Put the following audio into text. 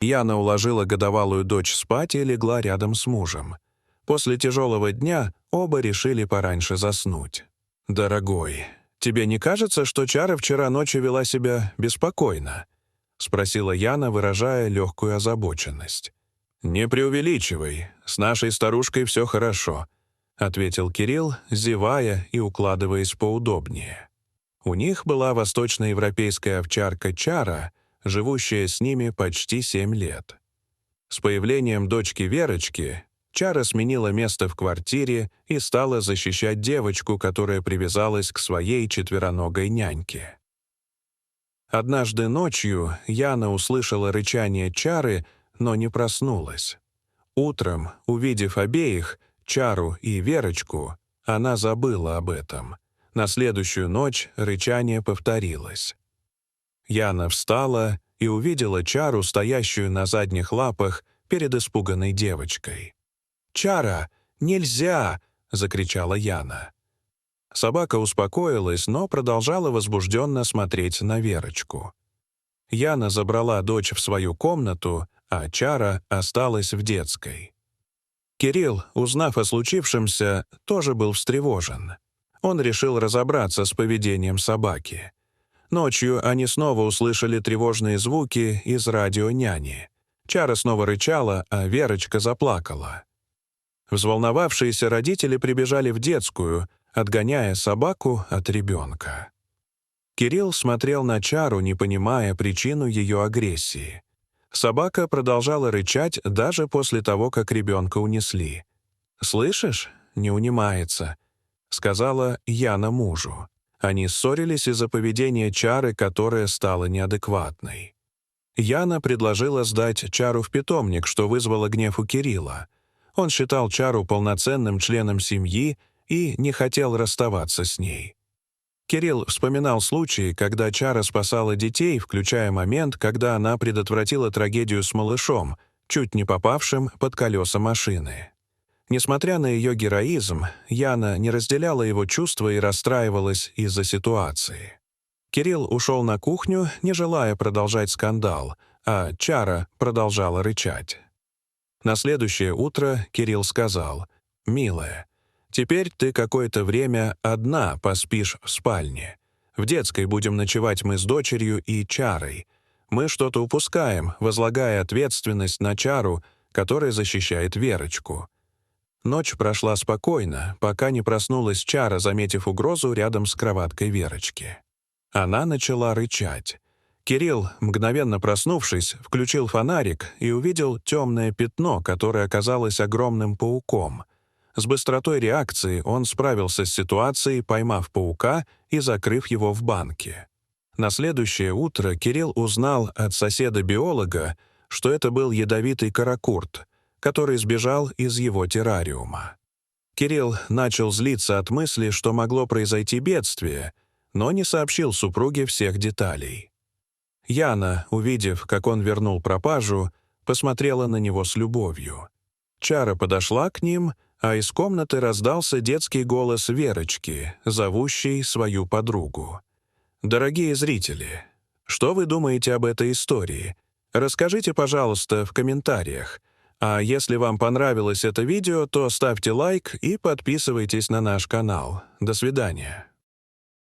Яна уложила годовалую дочь спать и легла рядом с мужем. После тяжелого дня оба решили пораньше заснуть. «Дорогой, тебе не кажется, что Чара вчера ночью вела себя беспокойно?» — спросила Яна, выражая легкую озабоченность. «Не преувеличивай, с нашей старушкой все хорошо», — ответил Кирилл, зевая и укладываясь поудобнее. У них была восточноевропейская овчарка Чара, живущая с ними почти 7 лет. С появлением дочки Верочки Чара сменила место в квартире и стала защищать девочку, которая привязалась к своей четвероногой няньке. Однажды ночью Яна услышала рычание Чары, но не проснулась. Утром, увидев обеих, Чару и Верочку, она забыла об этом. На следующую ночь рычание повторилось. Яна встала и увидела Чару, стоящую на задних лапах перед испуганной девочкой. «Чара, нельзя!» — закричала Яна. Собака успокоилась, но продолжала возбужденно смотреть на Верочку. Яна забрала дочь в свою комнату, а Чара осталась в детской. Кирилл, узнав о случившемся, тоже был встревожен. Он решил разобраться с поведением собаки. Ночью они снова услышали тревожные звуки из радио няни. Чара снова рычала, а Верочка заплакала. Взволновавшиеся родители прибежали в детскую, отгоняя собаку от ребенка. Кирилл смотрел на Чару, не понимая причину ее агрессии. Собака продолжала рычать даже после того, как ребенка унесли. «Слышишь? Не унимается», — сказала Яна мужу. Они ссорились из-за поведения Чары, которая стала неадекватной. Яна предложила сдать Чару в питомник, что вызвало гнев у Кирилла. Он считал Чару полноценным членом семьи и не хотел расставаться с ней. Кирилл вспоминал случаи, когда Чара спасала детей, включая момент, когда она предотвратила трагедию с малышом, чуть не попавшим под колеса машины. Несмотря на ее героизм, Яна не разделяла его чувства и расстраивалась из-за ситуации. Кирилл ушел на кухню, не желая продолжать скандал, а Чара продолжала рычать. На следующее утро Кирилл сказал: «Милая, теперь ты какое-то время одна поспишь в спальне. В детской будем ночевать мы с дочерью и Чарой. Мы что-то упускаем, возлагая ответственность на Чару, которая защищает Верочку». Ночь прошла спокойно, пока не проснулась Чара, заметив угрозу рядом с кроваткой Верочки. Она начала рычать. Кирилл, мгновенно проснувшись, включил фонарик и увидел темное пятно, которое оказалось огромным пауком. С быстротой реакции он справился с ситуацией, поймав паука и закрыв его в банке. На следующее утро Кирилл узнал от соседа-биолога, что это был ядовитый каракурт, который сбежал из его террариума. Кирилл начал злиться от мысли, что могло произойти бедствие, но не сообщил супруге всех деталей. Яна, увидев, как он вернул пропажу, посмотрела на него с любовью. Чара подошла к ним, а из комнаты раздался детский голос Верочки, зовущий свою подругу. Дорогие зрители, что вы думаете об этой истории? Расскажите, пожалуйста, в комментариях. А если вам понравилось это видео, то ставьте лайк и подписывайтесь на наш канал. До свидания.